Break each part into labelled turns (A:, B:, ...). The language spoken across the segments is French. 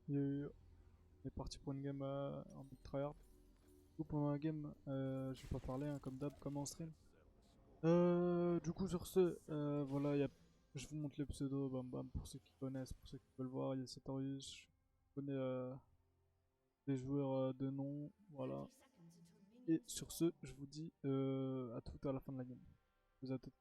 A: On est parti pour une game en mode tryhard. Du coup, pendant la game, je vais pas parler, hein, comme d'hab, comme en stream. Du coup, sur ce, voilà, je vous montre les pseudos, bam bam, pour ceux qui connaissent, pour ceux qui veulent voir. Il y a Cetorius, je connais les joueurs de nom, voilà. Et sur ce, je vous dis à tout à la fin de la game. Je vous à toutes.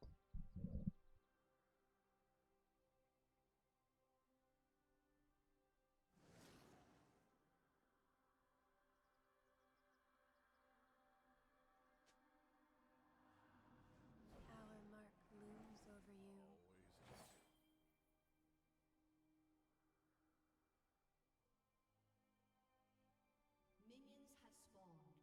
B: Our mark looms over you.
C: Minions have spawned.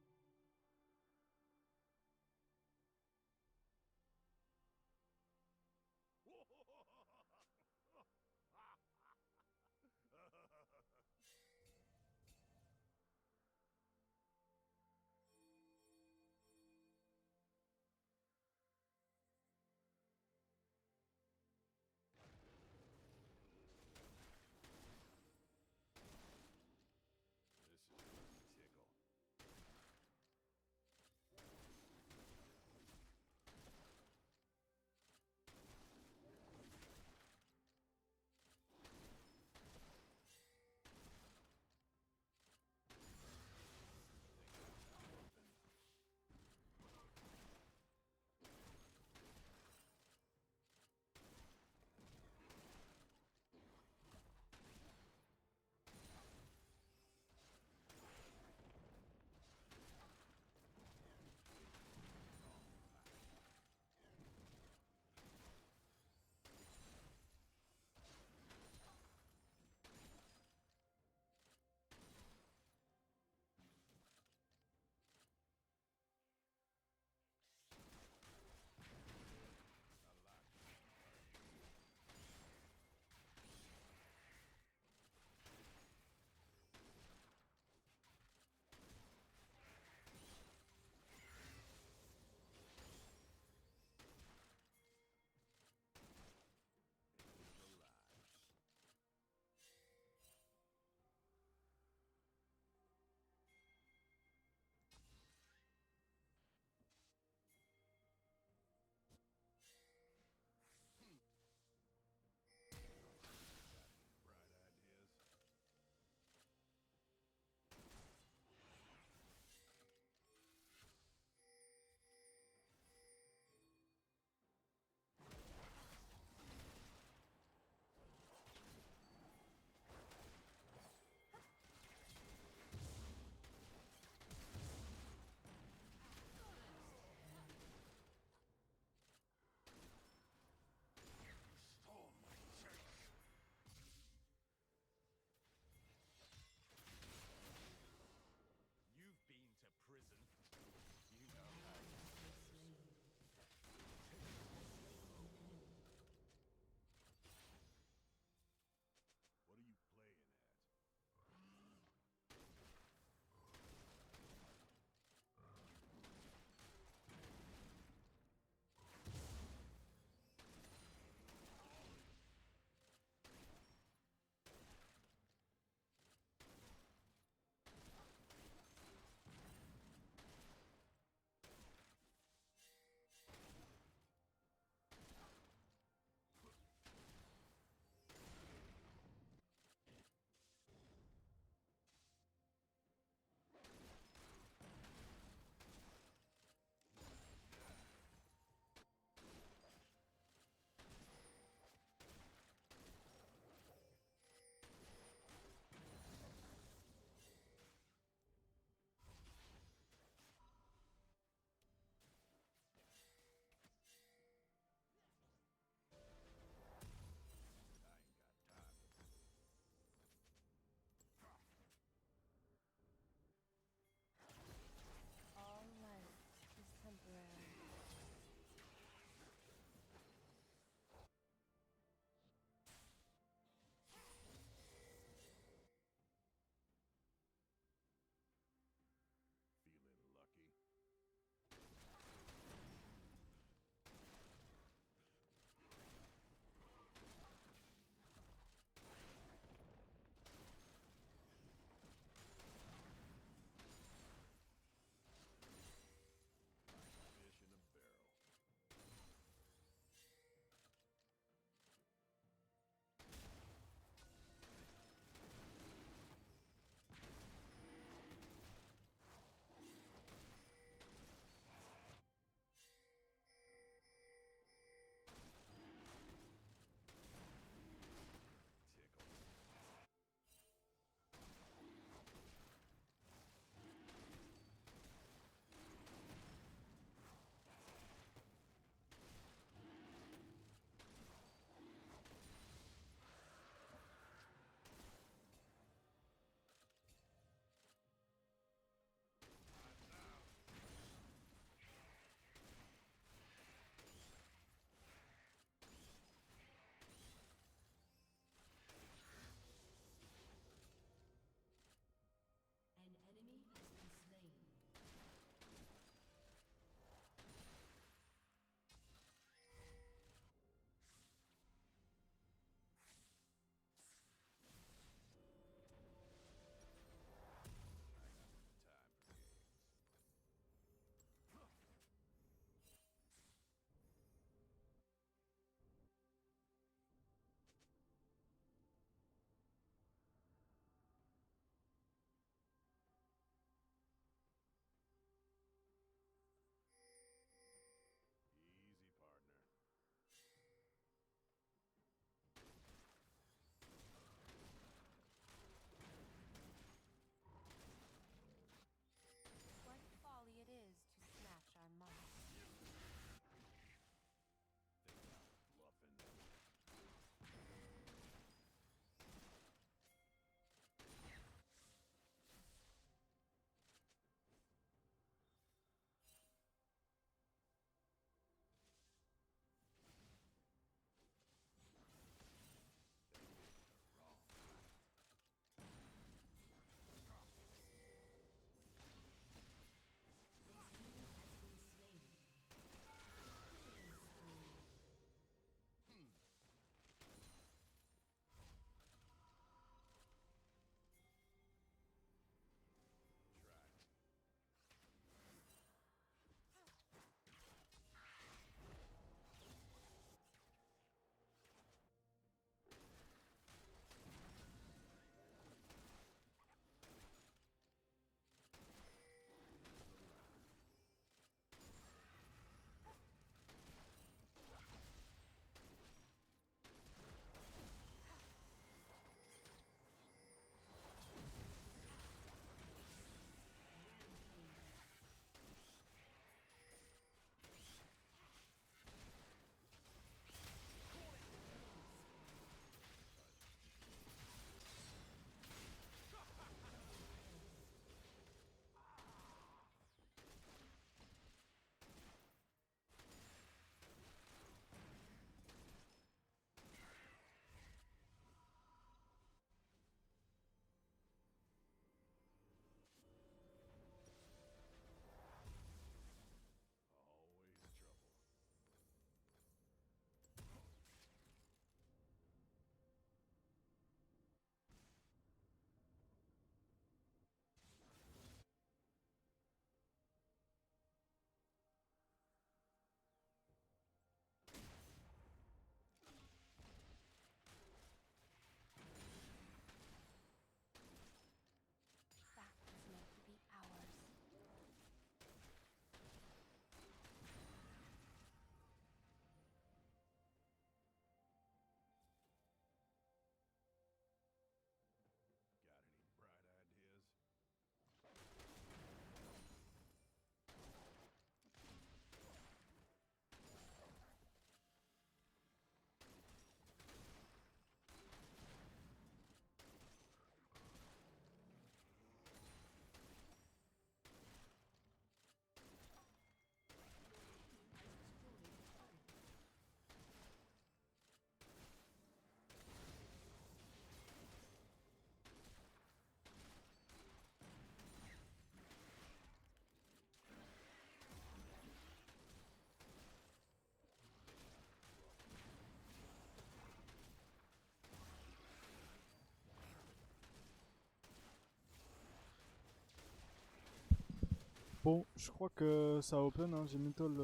A: Bon, je crois que ça open, hein. J'ai mis toll,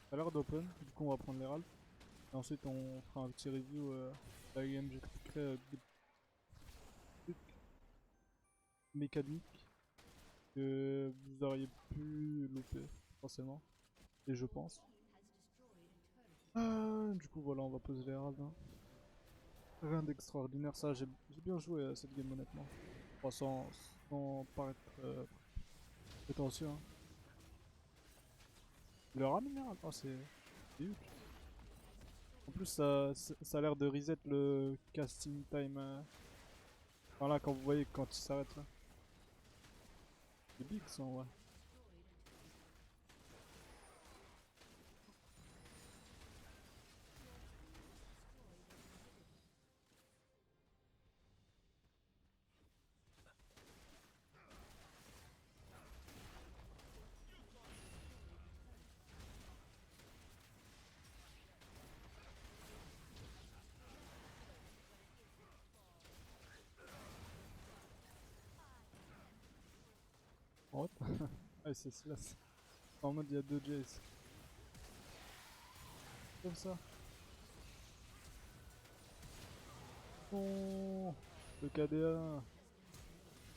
A: ça a l'air d'open. Du coup, on va prendre les ralph. Et ensuite, on fera un petit review de la game. J'expliquerai des trucs mécaniques que vous auriez pu louper, forcément. Et je pense. Du coup, voilà, on va poser les ralph, hein. Rien d'extraordinaire, ça. J'ai bien joué à cette game, honnêtement. Enfin, sans paraître prétentieux, hein. Le rat minéral, oh, c'est huge. En plus, ça a l'air de reset le casting time. Enfin là, quand vous voyez quand il s'arrête là. C'est big ça, ouais. What? Ouais, c'est cela. En mode, il y a deux Jace. Comme ça. Non. Le KDA.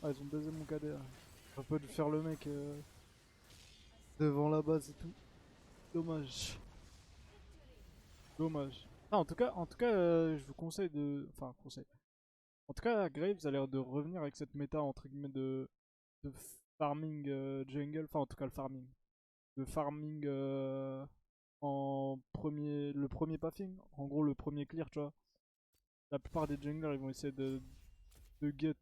A: Ah, ils ont baisé mon KDA. J'aurais pas dû faire le mec devant la base et tout. Dommage. Dommage. Ah, en tout cas, je vous conseille de. Enfin, conseil. En tout cas, Graves a l'air de revenir avec cette méta entre guillemets de farming jungle. Enfin, en tout cas, le farming. De farming le premier pathing. En gros, le premier clear, tu vois. La plupart des junglers, ils vont essayer de get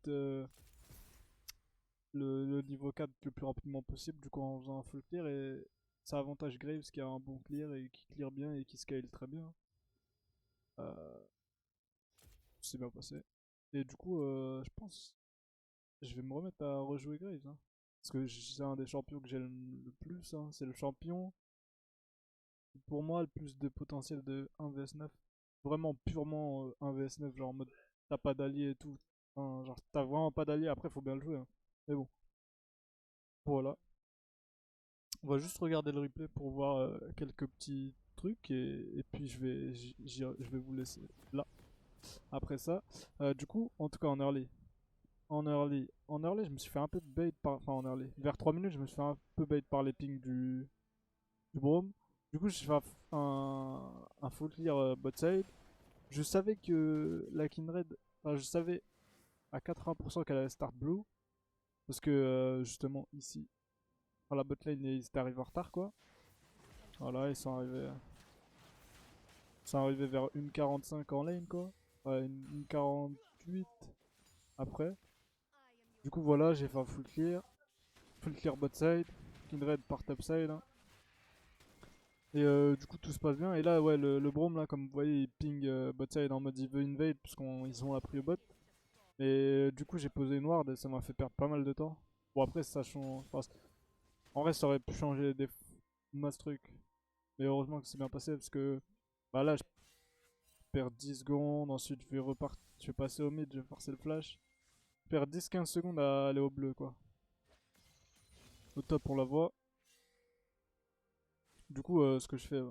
A: le niveau 4 le plus rapidement possible, du coup en faisant un full clear, et ça avantage Graves qui a un bon clear et qui clear bien et qui scale très bien. C'est bien passé. Et du coup, je pense je vais me remettre à rejouer Graves, hein. Parce que c'est un des champions que j'aime le plus, hein. C'est le champion qui, pour moi, a le plus de potentiel de 1 vs 9. Vraiment purement 1 vs 9, genre en mode t'as pas d'alliés et tout. Enfin, genre t'as vraiment pas d'alliés, après faut bien le jouer, hein. Mais bon, voilà. On va juste regarder le replay pour voir quelques petits trucs et puis je vais vous laisser là. Après ça, du coup, en tout cas en early. En early, je me suis fait un peu bait par. Enfin, en early. Vers 3 minutes, je me suis fait un peu bait par les pings du Brome. Du coup, j'ai fait un full clear bot side. Je savais que la Kindred. Enfin, je savais à 80% qu'elle allait start blue. Parce que justement, ici, dans la bot lane, ils étaient arrivés en retard, quoi. Voilà, ils sont arrivés vers 1,45 en lane, quoi. Ouais, 1,48 après. Du coup, voilà, j'ai fait un full clear. Full clear bot side. Kindred part top side, hein. Et du coup, tout se passe bien. Et là, ouais, le Braum, là, comme vous voyez, il ping bot side en mode il veut invade, puisqu'ils ont appris au bot. Et du coup, j'ai posé une ward et ça m'a fait perdre pas mal de temps. Bon, après, ça change. Enfin, en vrai, ça aurait pu changer des mass trucs. Mais heureusement que c'est bien passé, parce que bah là, je perds 10 secondes. Ensuite, je vais passer au mid, je vais forcer le flash. Je perds 10-15 secondes à aller au bleu, quoi. Au top, on la voit. Du coup, ce que je fais,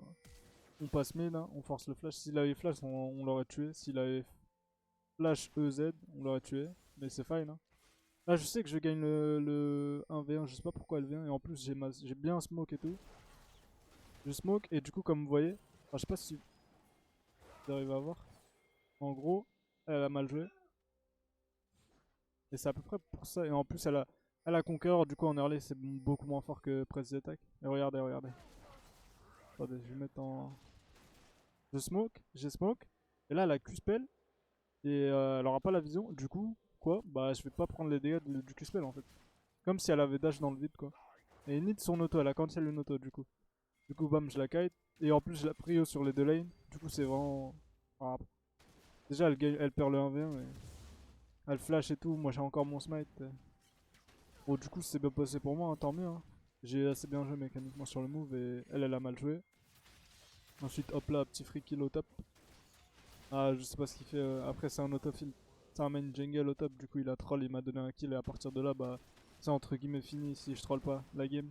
A: on passe mid, hein, on force le flash. S'il avait flash, on l'aurait tué. S'il avait flash EZ, on l'aurait tué. Mais c'est fine, hein. Là, je sais que je gagne le 1v1, je sais pas pourquoi elle vient. Et en plus, j'ai bien smoke et tout. Je smoke, et du coup, comme vous voyez, enfin, je sais pas si vous arrivez à voir. En gros, elle a mal joué. Et c'est à peu près pour ça. Et en plus, elle a Conqueror, du coup, en early, c'est beaucoup moins fort que Press the Attack. Et regardez, regardez. Attendez, je vais mettre en. J'ai smoke. Et là, elle a Q-Spell. Et elle aura pas la vision. Du coup, quoi? Bah, je vais pas prendre les dégâts du Q-Spell en fait. Comme si elle avait dash dans le vide, quoi. Et need son auto, elle a cancel une auto, du coup. Du coup, bam, je la kite. Et en plus, je la prio sur les deux lanes. Du coup, c'est vraiment. Ah, déjà, elle perd le 1v1. Et elle flash et tout. Moi, j'ai encore mon smite. Bon, du coup, c'est bien passé pour moi, hein, tant mieux, hein. J'ai assez bien joué mécaniquement sur le move et elle a mal joué. Ensuite, hop là, petit free kill au top. Ah, je sais pas ce qu'il fait. Après, c'est un autofill. C'est un main jungle au top. Du coup, il a troll, il m'a donné un kill. Et à partir de là, bah, c'est entre guillemets fini si je troll pas la game.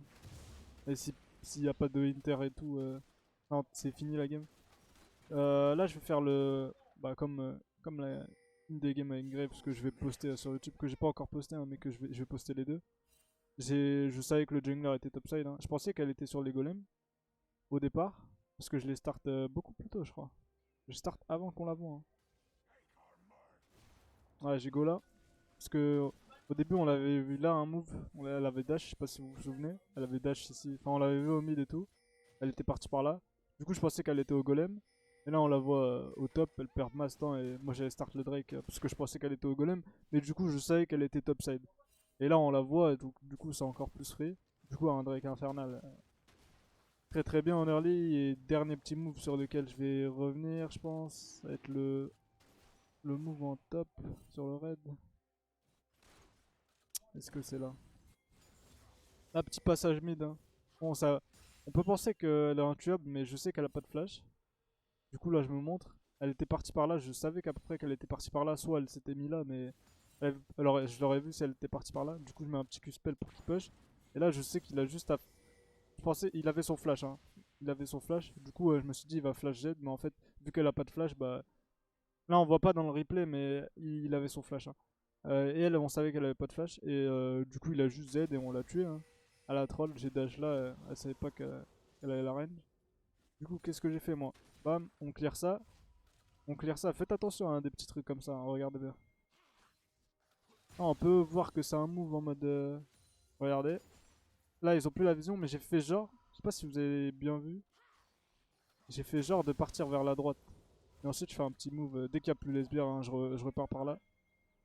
A: Et si s'il n'y a pas de Inter et tout, non, c'est fini la game. Là, je vais faire le. Bah, comme une des games avec Grave, parce que je vais poster sur YouTube, que j'ai pas encore posté, hein, mais que je vais poster les deux. Je savais que le jungler était topside. Hein. Je pensais qu'elle était sur les golems au départ, parce que je les start beaucoup plus tôt, je crois. Je start avant qu'on la voit. Hein. Ouais, j'ai go là. Parce que au début, on l'avait vu là un move. Elle avait dash, je sais pas si vous vous souvenez. Elle avait dash ici. Enfin, on l'avait vu au mid et tout. Elle était partie par là. Du coup, je pensais qu'elle était au golem. Et là, on la voit au top. Elle perd masse temps. Et moi, j'allais start le Drake parce que je pensais qu'elle était au golem. Mais du coup, je savais qu'elle était topside. Et là, on la voit. Et donc, du coup, c'est encore plus free. Du coup, un Drake infernal. Très très bien en early. Et dernier petit move sur lequel je vais revenir, je pense. Ça va être le move en top sur le raid. Est-ce que c'est là? Un petit passage mid. Hein. Bon, ça, on peut penser qu'elle est intuable, mais je sais qu'elle a pas de flash. Du coup, là, je me montre. Elle était partie par là. Je savais qu'à peu près qu'elle était partie par là. Soit elle s'était mis là, mais alors, je l'aurais vu si elle était partie par là. Du coup, je mets un petit Q-spell pour qu'il push. Et là, je sais qu'il a juste à. Je pensais, il avait son flash. Hein. Il avait son flash. Du coup, je me suis dit, il va flash Z. Mais en fait, vu qu'elle a pas de flash, bah. Là, on voit pas dans le replay, mais il avait son flash. Hein. Et elle, on savait qu'elle avait pas de flash. Et du coup, il a juste Z et on l'a tué. Hein. À la troll, j'ai dash là. Elle savait pas qu'elle avait la range. Du coup, qu'est-ce que j'ai fait moi? Bam, on clear ça. On clear ça. Faites attention à des petits trucs comme ça. Hein. Regardez bien. Ah, on peut voir que c'est un move en mode. Regardez. Là, ils ont plus la vision, mais j'ai fait genre. Je sais pas si vous avez bien vu. J'ai fait genre de partir vers la droite. Et ensuite, je fais un petit move. Dès qu'il n'y a plus les sbires, hein, je repars par là.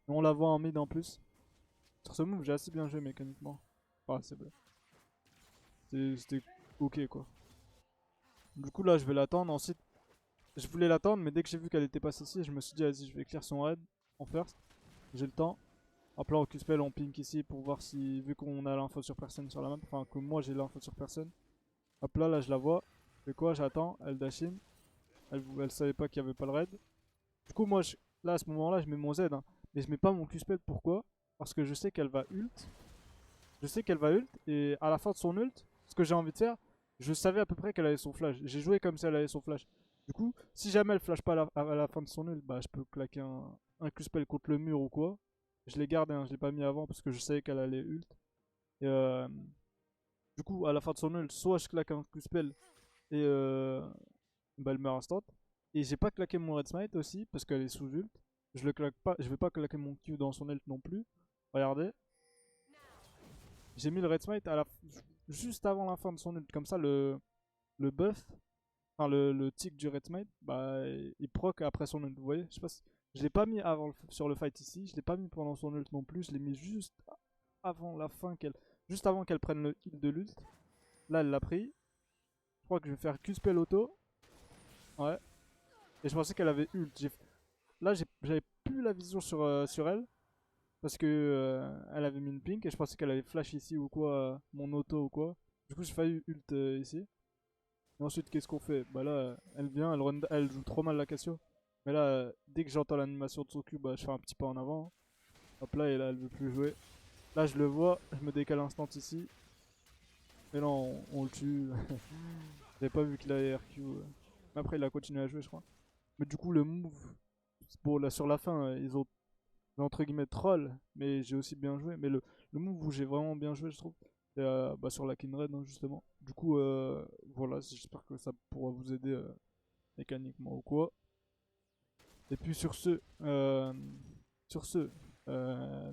A: Et on la voit en mid en plus. Sur ce move, j'ai assez bien joué mécaniquement. Ah, c'est vrai. C'était ok quoi. Du coup, là, je vais l'attendre. Ensuite, je voulais l'attendre, mais dès que j'ai vu qu'elle était passée ici, je me suis dit, vas-y, je vais clear son raid en first. J'ai le temps. Hop là, on Q-spell, on pink ici pour voir si, vu qu'on a l'info sur personne sur la map, enfin que moi j'ai l'info sur personne. Hop là, là je la vois. Je fais quoi? J'attends, elle dash in. Elle savait pas qu'il y avait pas le raid. Du coup, moi, là à ce moment-là, je mets mon Z. Hein. Mais je mets pas mon Q-spell, pourquoi? Parce que je sais qu'elle va ult. Je sais qu'elle va ult. Et à la fin de son ult, ce que j'ai envie de faire, je savais à peu près qu'elle avait son flash. J'ai joué comme si elle avait son flash. Du coup, si jamais elle flash pas à la fin de son ult, bah je peux claquer un Q-spell contre le mur ou quoi. Je l'ai gardé, hein, je l'ai pas mis avant parce que je savais qu'elle allait ult. Et du coup, à la fin de son ult, soit je claque un Q-spell et bah, elle meurt instant. Et j'ai pas claqué mon red smite aussi parce qu'elle est sous ult. Je le claque pas, je vais pas claquer mon Q dans son ult non plus. Regardez, j'ai mis le red smite juste avant la fin de son ult. Comme ça, le buff, enfin le tick du red smite, bah il proc après son ult. Vous voyez, je sais pas si... Je l'ai pas mis sur le fight ici, je l'ai pas mis pendant son ult non plus. Je l'ai mis juste avant la fin juste avant qu'elle prenne le heal de l'ult. Là, elle l'a pris. Je crois que je vais faire Q-spell auto. Ouais. Et je pensais qu'elle avait ult. Là, j'avais plus la vision sur elle. Parce que elle avait mis une pink et je pensais qu'elle avait flash ici ou quoi, mon auto ou quoi. Du coup, j'ai failli ult ici. Et ensuite, qu'est-ce qu'on fait? Bah là, elle vient, elle joue trop mal la Cassio. Mais là, dès que j'entends l'animation de son cul, bah je fais un petit pas en avant. Hein. Hop là, et là, elle veut plus jouer. Là, je le vois, je me décale instant ici. Et là, on le tue. J'avais pas vu qu'il avait RQ. Mais après, il a continué à jouer, je crois. Mais du coup, le move, bon, là, sur la fin, ils ont entre guillemets troll, mais j'ai aussi bien joué. Mais le move où j'ai vraiment bien joué, je trouve, c'est bah, sur la Kindred, hein, justement. Du coup, voilà, j'espère que ça pourra vous aider mécaniquement ou quoi. Et puis sur ce,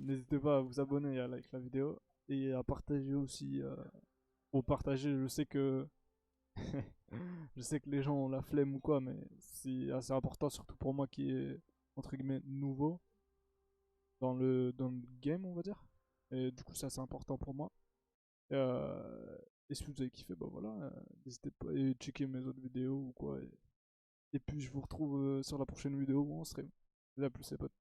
A: n'hésitez pas à vous abonner et à like la vidéo et à partager aussi. Pour partager, je sais que je sais que les gens ont la flemme ou quoi, mais c'est assez important, surtout pour moi qui est entre guillemets nouveau dans le game, on va dire. Et du coup, ça c'est important pour moi. Et si vous avez kiffé, bah voilà, n'hésitez pas à checker mes autres vidéos ou quoi. Et puis je vous retrouve sur la prochaine vidéo où on stream. Et à plus, les potes.